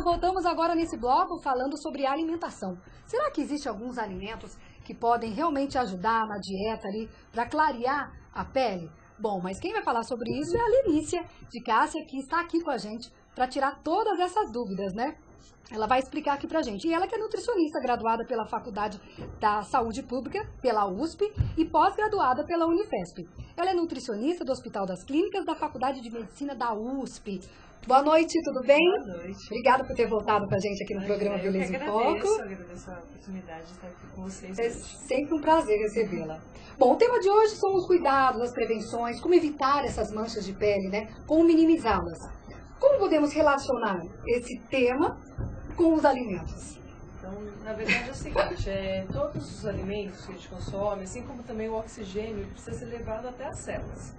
voltamos agora nesse bloco falando sobre alimentação. Será que existem alguns alimentos que podem realmente ajudar na dieta ali para clarear a pele? Bom, mas quem vai falar sobre isso é a Lenícia de Cássia, que está aqui com a gente para tirar todas essas dúvidas, né? Ela vai explicar aqui pra gente. E ela que é nutricionista, graduada pela Faculdade da Saúde Pública, pela USP, e pós-graduada pela Unifesp. Ela é nutricionista do Hospital das Clínicas da Faculdade de Medicina da USP. Boa noite, tudo bem? Boa noite. Obrigada por ter voltado com a gente aqui no programa Beleza em Foco. Eu agradeço a oportunidade de estar aqui com vocês É hoje. sempre um prazer recebê-la. Bom, o tema de hoje são os cuidados, as prevenções, como evitar essas manchas de pele, né? Como minimizá-las. Como podemos relacionar esse tema com os alimentos? Então, na verdade é o seguinte, todos os alimentos que a gente consome, assim como também o oxigênio, precisa ser levado até as células.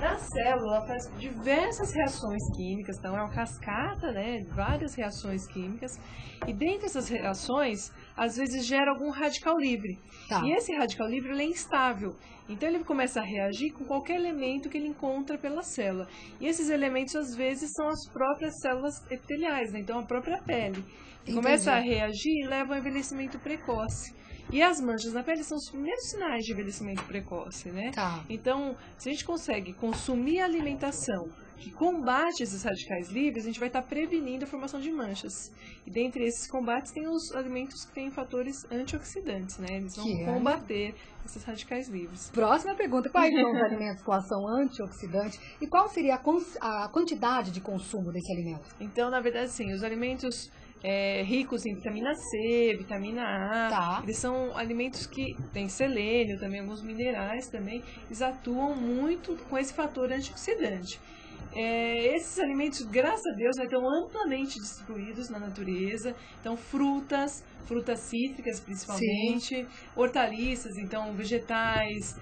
Na célula, ela faz diversas reações químicas, então é uma cascata, né, de várias reações químicas, e dentre essas reações, às vezes gera algum radical livre. Tá. E esse radical livre ele é instável, então ele começa a reagir com qualquer elemento que ele encontra pela célula. E esses elementos, às vezes, são as próprias células epiteliais, né, então a própria pele. E começa a reagir e leva ao envelhecimento precoce. E as manchas na pele são os primeiros sinais de envelhecimento precoce, né? Tá. Então, se a gente consegue consumir alimentação que combate esses radicais livres, a gente vai estar prevenindo a formação de manchas. E dentre esses combates tem os alimentos que têm fatores antioxidantes, né? Eles vão combater esses radicais livres. Próxima pergunta, quais são os alimentos com ação antioxidante e qual seria a quantidade de consumo desse alimento? Então, na verdade, sim, os alimentos ricos em vitamina C, vitamina A, Tá. Eles são alimentos que têm selênio, também alguns minerais também, eles atuam muito com esse fator antioxidante. Esses alimentos, graças a Deus, estão amplamente distribuídos na natureza. Então, frutas cítricas principalmente, hortaliças, então vegetais,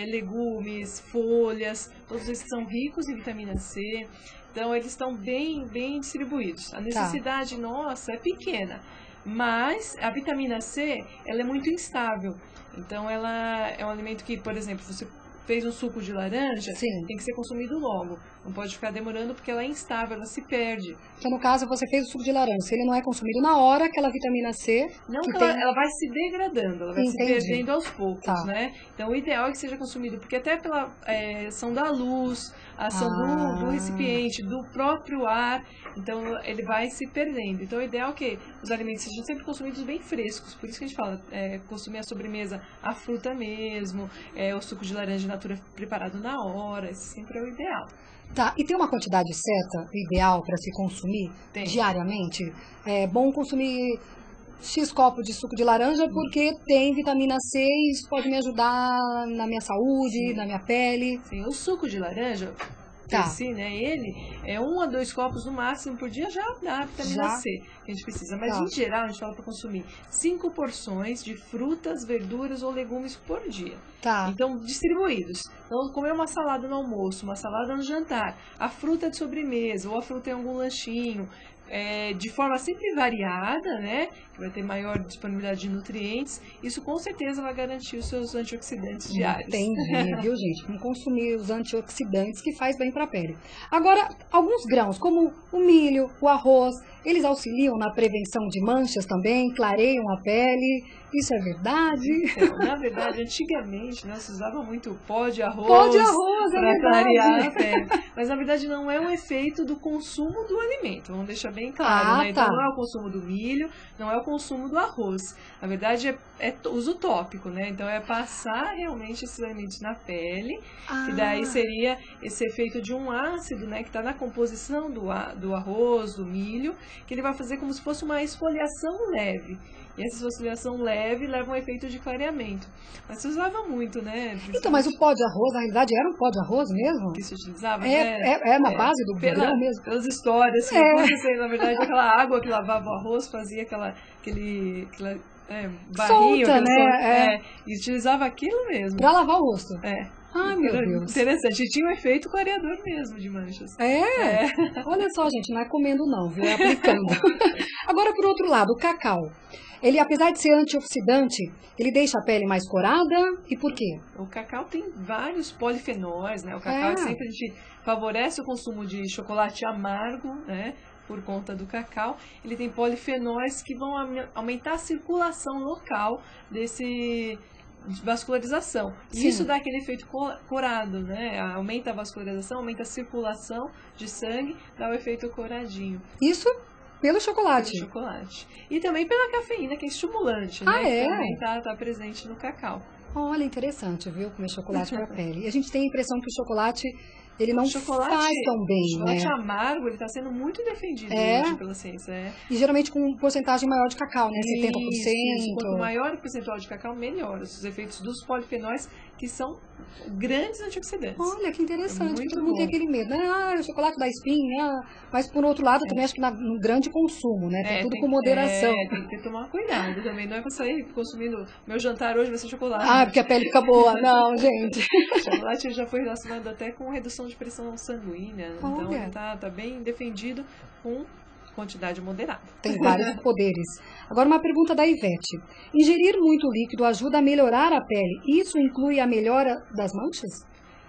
legumes, folhas, todos esses são ricos em vitamina C. Então, eles estão bem distribuídos. A necessidade nossa é pequena, mas a vitamina C, ela é muito instável. Então, ela é um alimento que, por exemplo, você fez um suco de laranja, tem que ser consumido logo. Não pode ficar demorando porque ela é instável, ela se perde. Então, no caso, você fez o suco de laranja. Se ele não é consumido na hora, aquela vitamina C... Não, que ela vai se degradando, ela vai se perdendo aos poucos, né? Então, o ideal é que seja consumido, porque até pela ação da luz, a ação do recipiente, do próprio ar, então ele vai se perdendo. Então, o ideal é que os alimentos sejam sempre consumidos bem frescos. Por isso que a gente fala, consumir a sobremesa, a fruta mesmo, o suco de laranja in natura preparado na hora, esse sempre é o ideal. Tá, e tem uma quantidade certa, ideal, para se consumir diariamente? É bom consumir X copo de suco de laranja porque tem vitamina C e isso pode me ajudar na minha saúde, na minha pele. Sim, o suco de laranja, né, ele é 1 a 2 copos no máximo por dia, já dá vitamina C que a gente precisa. Mas em geral a gente fala para consumir 5 porções de frutas, verduras ou legumes por dia. Então, distribuídos. Então, comer uma salada no almoço, uma salada no jantar, a fruta de sobremesa ou a fruta em algum lanchinho, de forma sempre variada, né, que vai ter maior disponibilidade de nutrientes, isso com certeza vai garantir os seus antioxidantes diários. Entendi, viu, gente? Vamos consumir os antioxidantes que faz bem para a pele. Agora, alguns grãos, como o milho, o arroz, eles auxiliam na prevenção de manchas também, clareiam a pele. Isso é verdade? Então, na verdade, antigamente, né, se usava muito pó de arroz para clarear a pele. Mas, na verdade, não é um efeito do consumo do alimento. Vamos deixar bem claro, né? Então, não é o consumo do milho, não é o consumo do arroz. Na verdade, é uso tópico, né? Então, é passar realmente esses alimentos na pele. E daí seria esse efeito de um ácido, né, que está na composição do arroz, do milho, que ele vai fazer como se fosse uma esfoliação leve. E essa esfoliação leve leva um efeito de clareamento. Mas se usava muito, né? Então, mas o pó de arroz, na realidade, era um pó de arroz mesmo? Que se utilizava, na base do grão mesmo? Pelas histórias, assim, na verdade, aquela água que lavava o arroz fazia aquele barrinho. Solta, né? E utilizava aquilo mesmo. Pra lavar o rosto. Ai, meu Era Deus. Interessante. E tinha um efeito clareador mesmo de manchas. Olha só, gente, não é comendo não, viu? É aplicando. Agora, por outro lado, o cacau. Ele, apesar de ser antioxidante, ele deixa a pele mais corada. E por quê? O cacau tem vários polifenóis, né? O cacau sempre a gente favorece o consumo de chocolate amargo, né? por conta do cacau, ele tem polifenóis que vão aumentar a circulação local desse vascularização. Sim. Isso dá aquele efeito corado, né? Aumenta a vascularização, aumenta a circulação de sangue, dá o efeito coradinho. Isso pelo chocolate. Pelo chocolate. E também pela cafeína, que é estimulante, né? É? Que também tá presente no cacau. Olha, interessante, viu? Comer chocolate para a pele. E a gente tem a impressão que o chocolate, ele não faz tão bem, o chocolate né? amargo, ele está sendo muito defendido hoje pela ciência. E geralmente com porcentagem maior de cacau, né? 70%. Isso. Quanto maior o percentual de cacau, melhor. Os efeitos dos polifenóis, que são grandes antioxidantes. Olha, que interessante. Muito Todo mundo tem aquele medo, né? O chocolate dá espinha. Mas, por outro lado, também acho que no grande consumo, né? Tem tudo com moderação. Tem que tomar cuidado também. Não é para sair consumindo... Meu jantar hoje vai ser chocolate. Ah, porque a pele fica boa. Não, gente. O chocolate já foi relacionado até com redução de pressão sanguínea. Olha. Então, ele tá bem defendido com quantidade moderada. Tem vários poderes. Agora, uma pergunta da Ivete. Ingerir muito líquido ajuda a melhorar a pele. Isso inclui a melhora das manchas?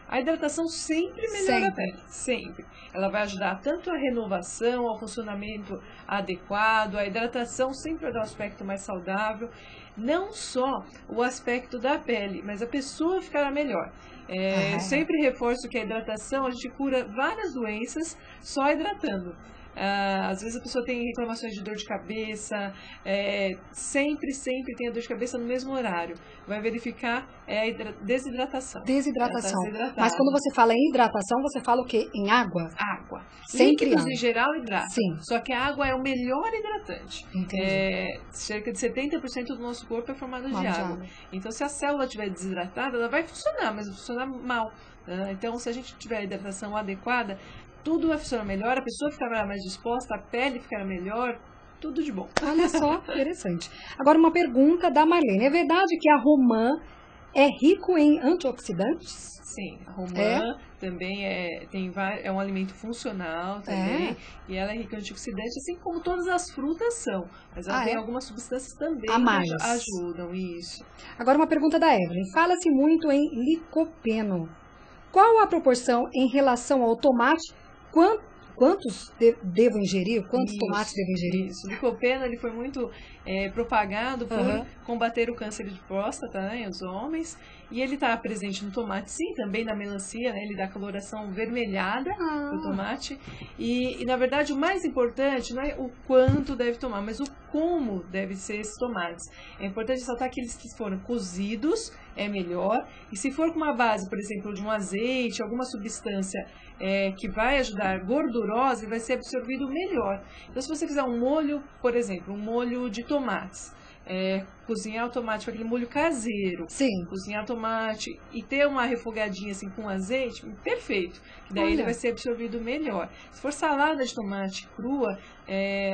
A hidratação sempre melhora a pele, sempre. Ela vai ajudar tanto a renovação, ao funcionamento adequado, a hidratação sempre vai dar um aspecto mais saudável, não só o aspecto da pele, mas a pessoa ficará melhor. Eu sempre reforço que a hidratação, a gente cura várias doenças só hidratando. Às vezes a pessoa tem reclamações de dor de cabeça, sempre tem a dor de cabeça no mesmo horário. Vai verificar a desidratação. Desidratação. Mas quando você fala em hidratação, você fala o quê? Em água? Água. Sempre Líquidos água. em geral hidratam. Sim. Só que a água é o melhor hidratante. Entendi. Cerca de 70% do nosso corpo é formado de água. Então, se a célula estiver desidratada, ela vai funcionar, mas vai funcionar mal. Então, se a gente tiver a hidratação adequada, tudo vai funcionar melhor, a pessoa ficará mais disposta, a pele ficará melhor, tudo de bom. Olha só, interessante. Agora, uma pergunta da Marlene. É verdade que a romã é rico em antioxidantes? Sim, a romã também é um alimento funcional também, e ela é rica em antioxidantes, assim como todas as frutas são. Mas ela tem algumas substâncias também que ajudam, isso. Agora, uma pergunta da Evelyn. Fala-se muito em licopeno. Qual a proporção em relação ao tomate? Quantos devo ingerir? Quantos tomates devo ingerir? Isso. O licopeno ele foi muito propagado por combater o câncer de próstata, né, nos homens. E ele está presente no tomate, sim, também na melancia, né? Ele dá coloração vermelhada no tomate. E, na verdade, o mais importante não é o quanto deve tomar, mas o como deve ser esses tomates. É importante ressaltar que aqueles que foram cozidos é melhor. E se for com uma base, por exemplo, de um azeite, alguma substância que vai ajudar gordurosa, vai ser absorvido melhor. Então, se você fizer um molho, por exemplo, um molho de tomates, cozinhar o tomate com aquele molho caseiro, cozinhar o tomate e ter uma refogadinha assim com azeite, perfeito, que daí ele vai ser absorvido melhor. Se for salada de tomate crua,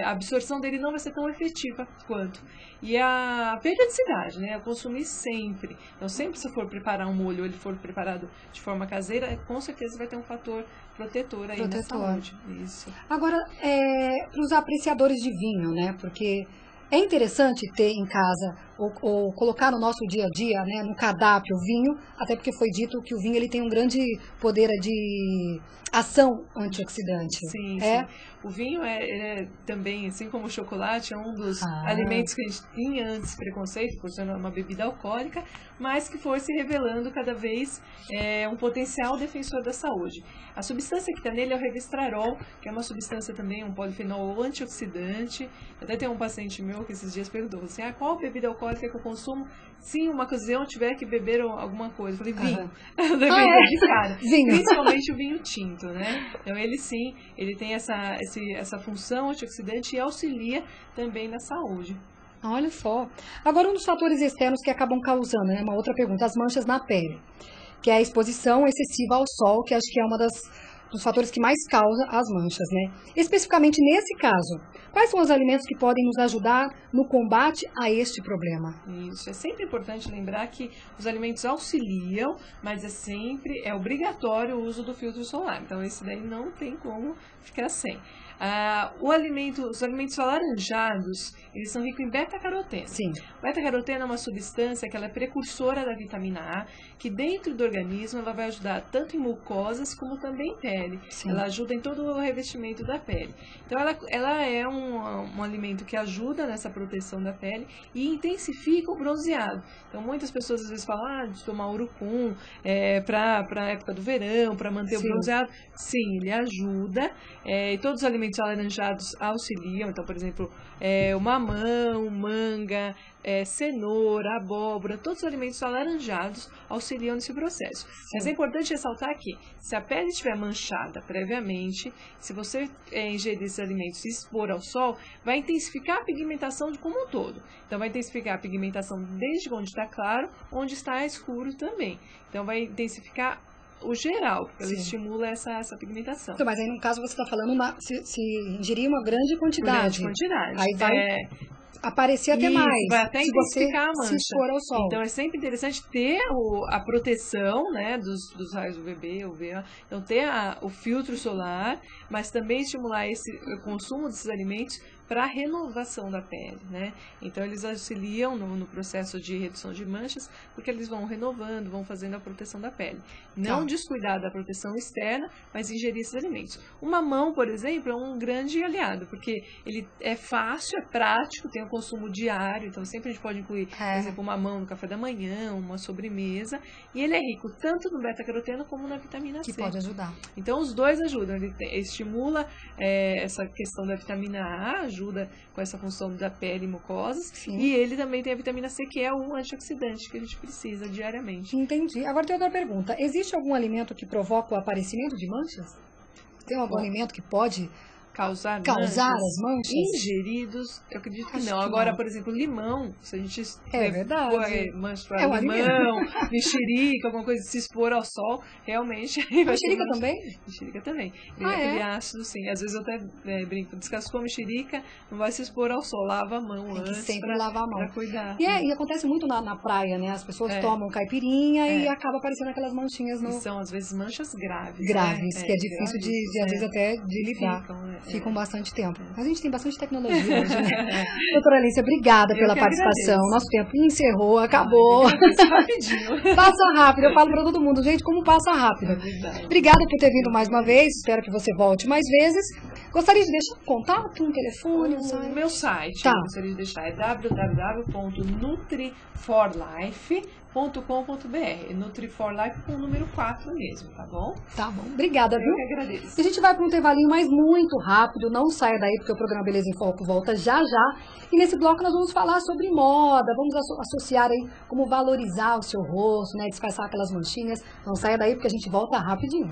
a absorção dele não vai ser tão efetiva quanto. E a periodicidade, né? Consumir sempre. Então, sempre se for preparar um molho ou ele for preparado de forma caseira, com certeza vai ter um fator protetor aí na saúde. Isso. Agora, para os apreciadores de vinho, né? Porque é interessante ter em casa ou colocar no nosso dia a dia, né, no cardápio, vinho, até porque foi dito que o vinho ele tem um grande poder de ação antioxidante. Sim. O vinho é também, assim como o chocolate, é um dos alimentos que a gente tinha antes preconceito, por ser uma bebida alcoólica, mas que foi se revelando cada vez um potencial defensor da saúde. A substância que está nele é o revestrarol, que é uma substância também, um polifenol antioxidante. Até tem um paciente meu que esses dias perguntou assim, qual bebida alcoólica que eu consumo se uma ocasião tiver que beber alguma coisa? Eu falei, vinho. De cara. Vinho. Principalmente o vinho tinto, né? Então ele sim, ele tem essa função antioxidante e auxilia também na saúde. Olha só. Agora, um dos fatores externos que acabam causando, né, uma outra pergunta, as manchas na pele, que é a exposição excessiva ao sol, que acho que é uma dos fatores que mais causa as manchas, né? Especificamente nesse caso, quais são os alimentos que podem nos ajudar no combate a este problema? Isso, é sempre importante lembrar que os alimentos auxiliam, mas é obrigatório o uso do filtro solar, então esse daí não tem como ficar sem. Os alimentos alaranjados, eles são ricos em beta-caroteno. Sim. Beta-caroteno é uma substância que ela é precursora da vitamina A, que dentro do organismo ela vai ajudar tanto em mucosas como também em pele. Sim. Ela ajuda em todo o revestimento da pele. Então ela é um alimento que ajuda nessa proteção da pele e intensifica o bronzeado. Então muitas pessoas às vezes falam de tomar urucum para a época do verão, para manter o bronzeado. Sim, ele ajuda. E todos os alimentos alaranjados auxiliam. Então, por exemplo, o mamão, manga, cenoura, abóbora, todos os alimentos alaranjados auxiliam nesse processo. Mas é importante ressaltar que, se a pele estiver manchada previamente, se você ingerir esses alimentos e expor ao sol, vai intensificar a pigmentação como um todo. Então, vai intensificar a pigmentação desde onde está claro, onde está escuro também. Então, vai intensificar o geral, porque ela estimula essa pigmentação. Então, mas aí, no caso, você está falando se ingerir uma grande quantidade. Aí vai aparecer até mais. Vai até intensificar a mancha. Se expor ao sol. Então, é sempre interessante ter a proteção, né, dos raios UVB, UVA. Então, ter o filtro solar, mas também estimular o consumo desses alimentos para a renovação da pele, né? Então, eles auxiliam no processo de redução de manchas, porque eles vão renovando, vão fazendo a proteção da pele. Não descuidar da proteção externa, mas ingerir esses alimentos. O mamão, por exemplo, é um grande aliado, porque ele é fácil, é prático, tem um consumo diário, então sempre a gente pode incluir, por exemplo, o mamão no café da manhã, uma sobremesa, e ele é rico tanto no beta-caroteno como na vitamina C. Que pode ajudar. Então, os dois ajudam. Ele estimula essa questão da vitamina A, ajuda com essa função da pele e mucosas. E ele também tem a vitamina C, que é o antioxidante que a gente precisa diariamente. Entendi. Agora tem outra pergunta. Existe algum alimento que provoca o aparecimento de manchas? Tem algum alimento que pode causar as manchas? Ingeridos, eu acredito que não. Agora, por exemplo, limão, se a gente menstruar limão, mexerica, alguma coisa, se expor ao sol, realmente... Mexerica também? Mexerica também. Aquele ácido, sim. Às vezes eu até brinco, descascou a mexerica, não vai se expor ao sol, lava a mão antes. Tem que sempre lavar a mão. Pra cuidar. E acontece muito na praia, né? As pessoas tomam caipirinha e acaba aparecendo aquelas manchinhas no... E são, às vezes, manchas graves. Graves, que é difícil às vezes até de lidar. Ficam bastante tempo. Mas a gente tem bastante tecnologia hoje, né? Doutora Alicia, obrigada pela participação. Nosso tempo encerrou, acabou. Rapidinho. Passa rápido. Eu falo para todo mundo, gente, como passa rápido. Obrigada por ter vindo mais uma vez. Espero que você volte mais vezes. Gostaria de deixar um contato, um telefone, um site? O meu site, eu gostaria de deixar, é www.nutriforlife.com.br. Nutriforlife com o número 4 mesmo, tá bom? Tá bom. Obrigada, viu? Eu que agradeço. E a gente vai para um intervalinho, mas muito rápido. Não saia daí, porque o programa Beleza em Foco volta já já. E nesse bloco nós vamos falar sobre moda. Vamos associar aí como valorizar o seu rosto, né? Disfarçar aquelas manchinhas. Não saia daí, porque a gente volta rapidinho.